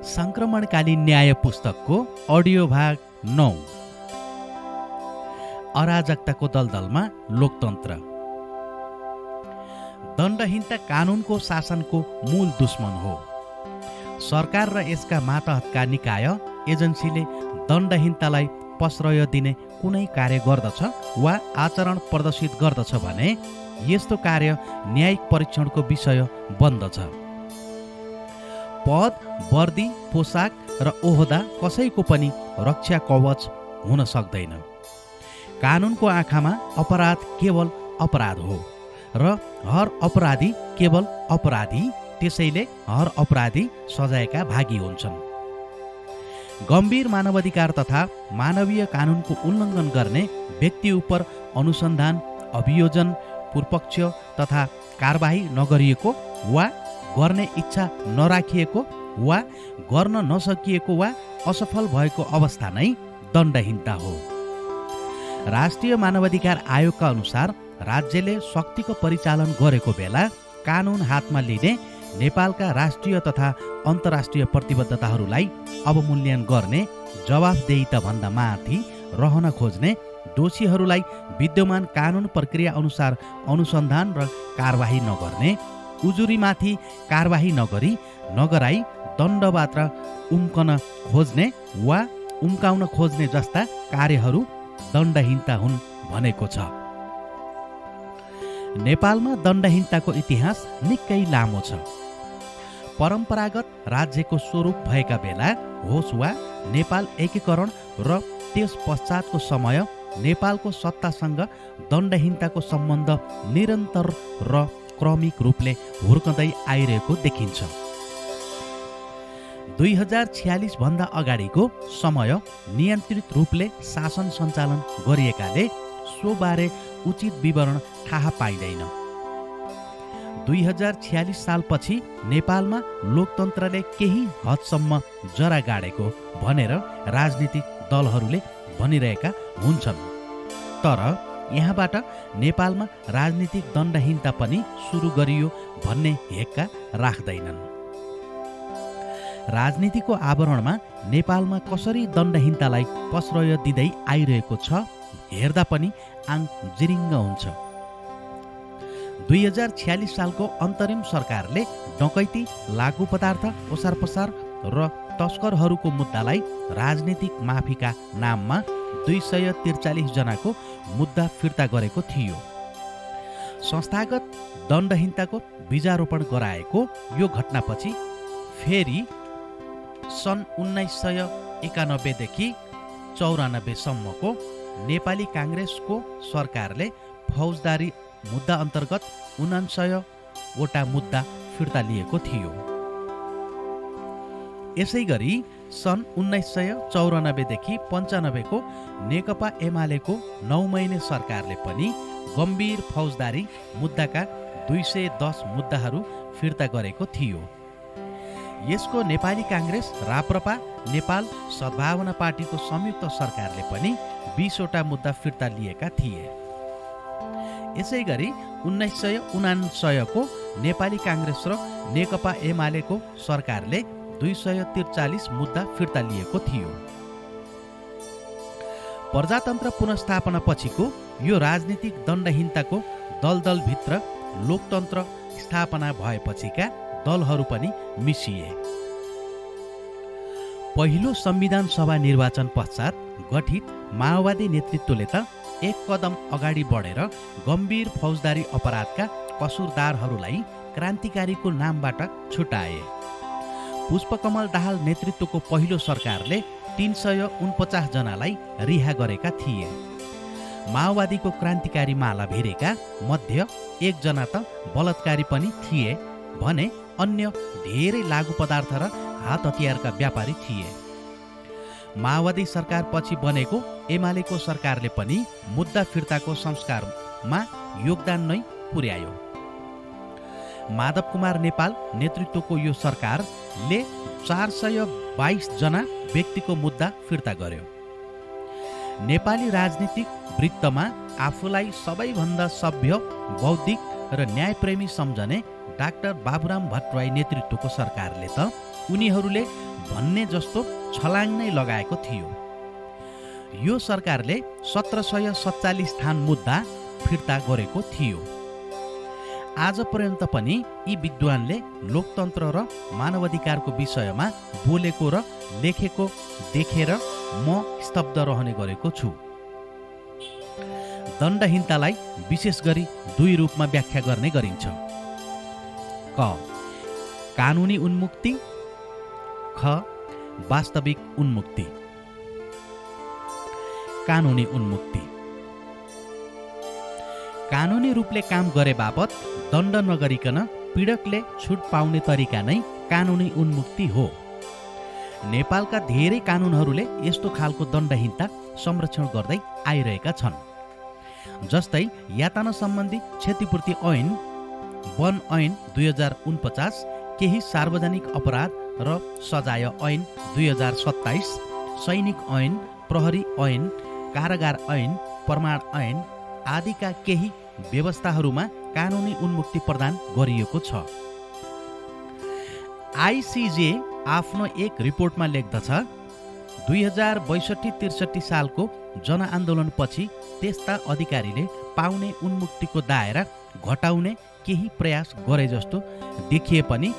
संक्रमणकालीन न्याय पुस्तकको अडियो भाग 9। अराजकताको दलदलमा लोकतन्त्र। दण्डहीनता कानुनको शासनको मूल दुश्मन हो। सरकार र यसका मातहतका निकाय एजेन्सीले दण्डहीनतालाई प्रश्रय दिने कुनै कार्य गर्दछ वा आचरण प्रदर्शित गर्दछ भने यस्तो कार्य न्यायिक परीक्षणको विषय बन्दछ। पद, वर्दी, पोसाक र ओहदा कसैको पनि रक्षा कवच हुन सक्दैन। कानुनको आँखामा अपराध केवल अपराध हो र हर अपराधी केवल अपराधी, त्यसैले हर अपराधी सजायका भागी हुन्छन्। गम्भीर मानवाधिकार तथा मानवीय कानुनको उल्लङ्घन गर्ने व्यक्ति उप अनुसन्धान, अभियोजन, पूर्वपक्ष तथा कारबाही नगरिएको वा गर्ने इच्छा नराखिएको वा गर्न नसकिएको वा असफल भएको अवस्था नै दण्डहीनता हो। राष्ट्रिय मानवाधिकार आयोगका अनुसार राज्यले शक्तिको परिचालन गरेको बेला कानुन हातमा लिने नेपालका राष्ट्रिय तथा अन्तर्राष्ट्रिय प्रतिबद्धताहरूलाई अवमूल्यन गर्ने, जवाफदेहिता भन्दा माथि रहन खोज्ने, दोषीहरूलाई विद्यमान कानुन प्रक्रिया अनुसार अनुसन्धान र कारबाही नगर्ने, उजुरीमाथि कारबाही नगराई दण्डमात्र उम्कन खोज्ने वा उम्काउन खोज्ने जस्ता कार्यहरू दण्डहीनता हुन् भनेको छ। नेपालमा दण्डहीनताको इतिहास निकै लामो छ। परम्परागत राज्यको स्वरूप भएका बेला होस् वा नेपाल एकीकरण र त्यस पश्चातको समय नेपालको सत्तासँग दण्डहीनताको सम्बन्ध निरन्तर र क्रमिक रूपले हुर्कँदै आइरहेको देखिन्छ। 2046 भन्दा अगाडिको समय नियन्त्रित रूपले शासन सञ्चालन गरिएकाले सोबारे उचित विवरण थाहा पाइँदैन। 2046 सालपछि नेपालमा लोकतन्त्रले केही हदसम्म जरा गाडेको भनेर राजनीतिक दलहरूले भनिरहेका हुन्छन्, तर यहाँबाट नेपालमा राजनीतिक दण्डहीनता पनि सुरु गरियो भन्ने हेक्का राख्दैनन्। राजनीतिको आवरणमा नेपालमा कसरी दण्डहीनतालाई प्रश्रय दिँदै आइरहेको छ हेर्दा पनि आङ जिरिङ्ग हुन्छ। 2046 सालको अन्तरिम सरकारले डकैती, लागु पदार्थ ओसार पसार र तस्करहरूको मुद्दालाई राजनीतिक माफीका नाममा 243 जनाको मुद्दा फिर्ता गरेको थियो। संस्थागत दण्डहीनताको बीजारोपण गराएको यो घटनापछि फेरि सन् 1991 देखि 94 सम्मको नेपाली काङ्ग्रेसको सरकारले फौजदारी मुद्दा अन्तर्गत 49 वटा मुद्दा फिर्ता लिएको थियो। यसै गरी सन् 1994 देखि 95 को नेकपा एमालेको 9 महिने सरकारले पनि गम्भीर फौजदारी मुद्दाका 210 मुद्दाहरू फिर्ता गरेको थियो। यसको नेपाली काङ्ग्रेस, राप्रपा, नेपाल सद्भावना पार्टीको संयुक्त सरकारले पनि 20 वटा मुद्दा फिर्ता लिएका थिए। यसै गरी 1999 को नेपाली काङ्ग्रेस र नेकपा एमालेको सरकारले 243 मुद्दा फिर्ता लिएको थियो। प्रजातन्त्र पुनर्स्थापना पछिको यो राजनीतिक दण्डहीनताको दलदलभित्र लोकतन्त्र स्थापना भएपछिका दलहरू पनि मिसिए। पहिलो संविधान सभा निर्वाचन पश्चात गठित माओवादी नेतृत्वले त एक कदम अगाडि बढेर गम्भीर फौजदारी अपराधका कसुरदारहरूलाई क्रान्तिकारीको नामबाट छुटाए। पुष्पकमल दाहाल नेतृत्वको पहिलो सरकारले 349 जनालाई रिहा गरेका थिए। माओवादीको क्रान्तिकारी माला भिरेका मध्ये 1 जना त बलात्कारी पनि थिए भने अन्य धेरै लागु पदार्थ र हात हतियारका व्यापारी थिए। माओवादी सरकार पछि बनेको एमालेको सरकारले पनि मुद्दा फिर्ताको संस्कारमा योगदान नै पुर्यायो। माधव कुमार नेपाल नेतृत्वको यो सरकारले 422 जना व्यक्तिको मुद्दा फिर्ता गर्यो। नेपाली राजनीतिक वृत्तमा आफूलाई सबैभन्दा सभ्य, बौद्धिक र न्यायप्रेमी सम्झने डाक्टर बाबुराम भट्टराई नेतृत्वको सरकारले त उनीहरूले भन्ने जस्तो छलाङ नै लगाएको थियो। यो सरकारले 1747 स्थान मुद्दा फिर्ता गरेको थियो। आज पर्यन्त पनि यी विद्वानले लोकतन्त्र र मानवाधिकारको विषयमा बोलेको र लेखेको देखेर म स्तब्ध रहने गरेको छु। दण्डहीनतालाई विशेष गरी दुई रूपमा व्याख्या गर्ने गरिन्छ। क. कानुनी उन्मुक्ति, ख. वास्तविक उन्मुक्ति। कानुनी उन्मुक्ति कानुनी रूपले काम गरे बापत दण्ड नगरिकन पीडकले छुट पाउने तरिका नै कानुनी उन्मुक्ति हो। नेपालका धेरै कानुनहरूले यस्तो खालको दण्डहीनता संरक्षण गर्दै आइरहेका छन्। जस्तै यातना सम्बन्धी क्षतिपूर्ति ऐन, वन ऐन 2049, केही सार्वजनिक अपराध र सजाय ऐन 2027, सैनिक ऐन, प्रहरी ऐन, कारागार ऐन, प्रमाण ऐन आदिका केही व्यवस्थाहरूमा कानुनी उन्मुक्ति प्रदान गरिएको छ। आइसिजे आफ्नो एक रिपोर्टमा लेख्दछ, 2062-63 सालको जनआन्दोलनपछि त्यस्ता अधिकारीले पाउने उन्मुक्तिको दायरा घटाउने केही प्रयास गरे जस्तो देखिए पनि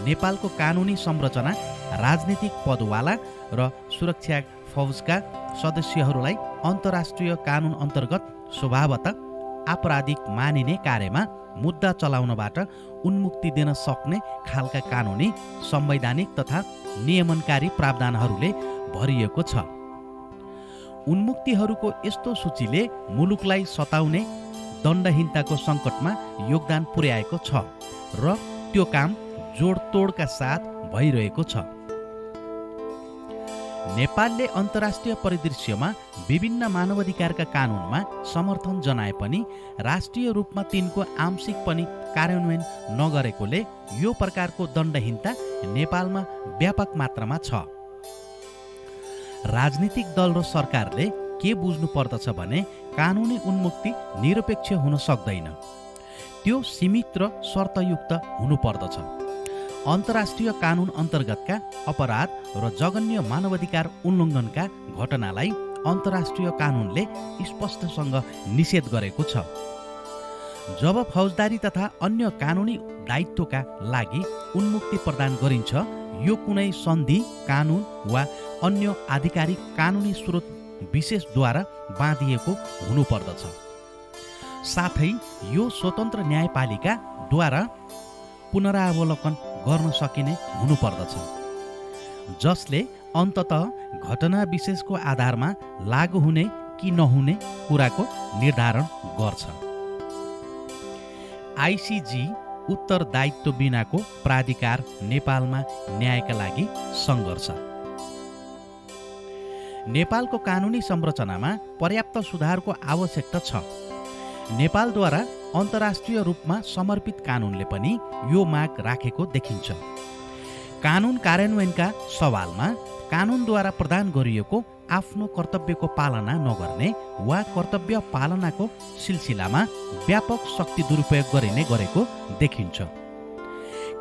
नेपालको कानुनी संरचना राजनीतिक पदवाला र सुरक्षा फौजका सदस्यहरूलाई अन्तर्राष्ट्रिय कानुन अन्तर्गत स्वभावतः आपराधिक मानिने कार्यमा मुद्दा चलाउनबाट उन्मुक्ति दिन सक्ने खालका कानुनी, संवैधानिक तथा नियमनकारी प्रावधानहरूले भरिएको छ। उन्मुक्तिहरूको यस्तो सूचीले मुलुकलाई सताउने दण्डहीनताको सङ्कटमा योगदान पुर्याएको छ र त्यो काम जोडतोडका साथ भइरहेको छ। नेपालले अन्तर्राष्ट्रिय परिदृश्यमा विभिन्न मानवाधिकारका कानुनमा समर्थन जनाए पनि राष्ट्रिय रूपमा तिनको आंशिक पनि कार्यान्वयन नगरेकोले यो प्रकारको दण्डहीनता नेपालमा व्यापक मात्रामा छ। राजनीतिक दल र सरकारले के बुझ्नु पर्दछ भने कानुनी उन्मुक्ति निरपेक्ष हुन सक्दैन, त्यो सीमित र शर्तयुक्त हुनुपर्दछ। अन्तर्राष्ट्रिय कानुन अन्तर्गतका अपराध र जघन्य मानवाधिकार उल्लङ्घनका घटनालाई अन्तर्राष्ट्रिय कानुनले स्पष्टसँग निषेध गरेको छ। जब फौजदारी तथा अन्य कानुनी दायित्वका लागि उन्मुक्ति प्रदान गरिन्छ, यो कुनै सन्धि, कानुन वा अन्य आधिकारिक कानुनी स्रोत विशेषद्वारा बाँधिएको हुनुपर्दछ। साथै यो स्वतन्त्र न्यायपालिकाद्वारा पुनरावलोकन गर्न सकिने हुनुपर्दछ, जसले अन्ततः घटना विशेषको आधारमा लागू हुने कि नहुने कुराको निर्धारण गर्छ। आइसिजी उत्तरदायित्व बिनाको प्राधिकार नेपालमा न्यायका लागि सङ्घर्ष। नेपालको कानुनी संरचनामा पर्याप्त सुधारको आवश्यकता छ। नेपालद्वारा अन्तर्राष्ट्रिय रूपमा समर्पित कानुनले पनि यो माग राखेको देखिन्छ। कानुन कार्यान्वयनका सवालमा कानुनद्वारा प्रदान गरिएको आफ्नो कर्तव्यको पालना नगर्ने वा कर्तव्य पालनाको सिलसिलामा व्यापक शक्ति दुरुपयोग गरिने गरेको देखिन्छ।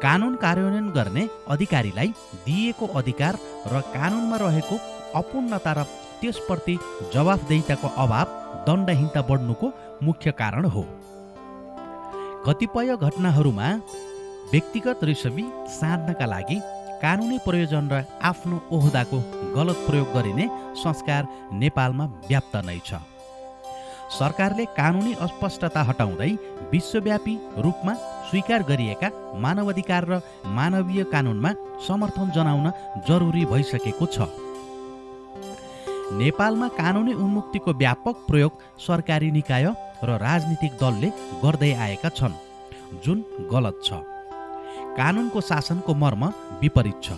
कानुन कार्यान्वयन गर्ने अधिकारीलाई दिएको अधिकार र कानुनमा रहेको अपूर्णता र त्यसप्रति जवाफदेहिताको अभाव दण्डहीनता बढ्नुको मुख्य कारण हो। कतिपय घटनाहरूमा व्यक्तिगत रिसवी साध्नका लागि कानुनी प्रयोजन र आफ्नो ओहदाको गलत प्रयोग गरिने संस्कार नेपालमा व्याप्त नै छ। सरकारले कानुनी अस्पष्टता हटाउँदै विश्वव्यापी रूपमा स्वीकार गरिएका मानवाधिकार र मानवीय कानुनमा समर्थन जनाउन जरुरी भइसकेको छ। नेपालमा कानुनी उन्मुक्तिको व्यापक प्रयोग सरकारी निकाय र राजनीतिक दलले गर्दै आएका छन्, जुन गलत छ। कानुनको शासनको मर्म विपरीत छ।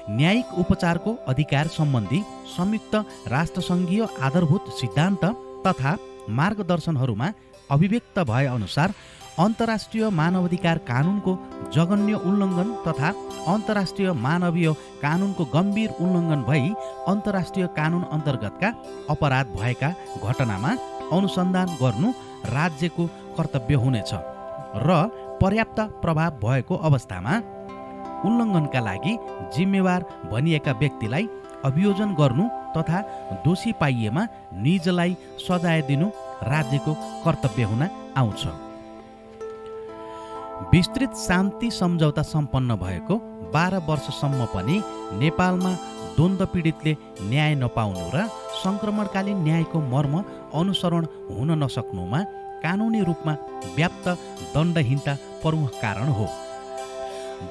न्यायिक उपचारको अधिकार सम्बन्धी संयुक्त राष्ट्रसङ्घीय आधारभूत सिद्धान्त तथा मार्गदर्शनहरूमा अभिव्यक्त भए अनुसार अन्तर्राष्ट्रिय मानवाधिकार कानुनको जघन्य उल्लङ्घन तथा अन्तर्राष्ट्रिय मानवीय कानुनको गम्भीर उल्लङ्घन भई अन्तर्राष्ट्रिय कानुन अन्तर्गतका अपराध भएका घटनामा अनुसन्धान गर्नु राज्यको कर्तव्य हुनेछ र पर्याप्त प्रभाव भएको अवस्थामा उल्लङ्घनका लागि जिम्मेवार भनिएका व्यक्तिलाई अभियोजन गर्नु तथा दोषी पाइएमा निजलाई सजाय दिनु राज्यको कर्तव्य हुन आउँछ। विस्तृत शान्ति सम्झौता सम्पन्न भएको 12 वर्षसम्म पनि नेपालमा द्वन्द्व पीडितले न्याय नपाउनु र सङ्क्रमणकालीन न्यायको मर्म अनुसरण हुन नसक्नुमा कानुनी रूपमा व्याप्त दण्डहीनता प्रमुख कारण हो।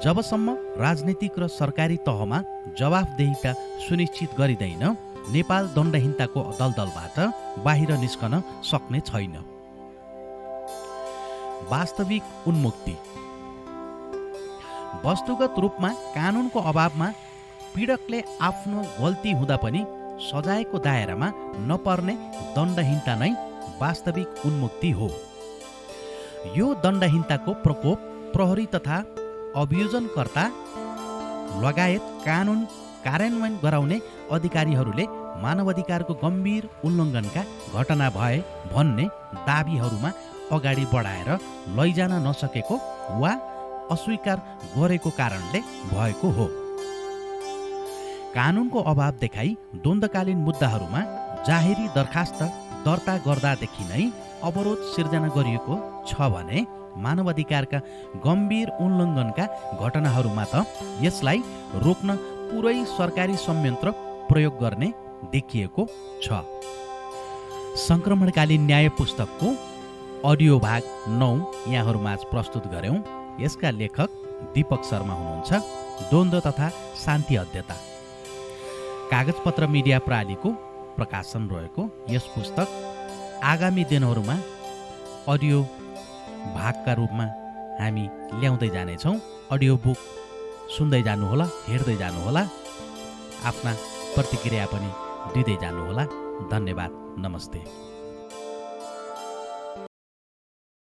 जबसम्म राजनीतिक र सरकारी तहमा जवाफदेहिता सुनिश्चित गरिँदैन, नेपाल दण्डहीनताको दलदलबाट बाहिर निस्कन सक्ने छैन। वास्तविक उन्मुक्ति। वस्तुगत रूपमा कानुनको अभावमा पीडकले आफ्नो गल्ती हुँदा पनि सजायको दायरामा नपर्ने दण्डहीनता नै वास्तविक उन्मुक्ति हो। यो दण्डहीनताको प्रकोप प्रहरी तथा अभियोजनकर्ता लगायत कानुन कार्यान्वयन गराउने अधिकारीहरूले मानवाधिकारको गम्भीर उल्लङ्घनका घटना भए भन्ने दाबीहरूमा अगाडि बढाएर लैजान नसकेको वा अस्वीकार गरेको कारणले भएको हो। कानुनको अभाव देखाई द्वन्द्वकालीन मुद्दाहरूमा जाहेरी दरखास्त दर्ता गर्दादेखि नै अवरोध सिर्जना गरिएको छ भने मानवाधिकारका गम्भीर उल्लङ्घनका घटनाहरूमा त यसलाई रोक्न पुरै सरकारी संयन्त्र प्रयोग गर्ने देखिएको छ। सङ्क्रमणकालीन न्याय पुस्तकको अडियो भाग 9 यहाँहरूमाझ प्रस्तुत गऱ्यौँ। यसका लेखक दीपक शर्मा हुनुहुन्छ, द्वन्द्व तथा शान्ति अध्येता। कागजपत्र मिडिया प्रणालीको प्रकाशन रहेको यस पुस्तक आगामी दिनहरूमा अडियो भागका रूपमा हामी ल्याउँदै जानेछौँ। अडियो बुक सुन्दै जानुहोला, हेर्दै जानुहोला, आफ्ना प्रतिक्रिया पनि दिँदै जानुहोला। धन्यवाद, नमस्ते।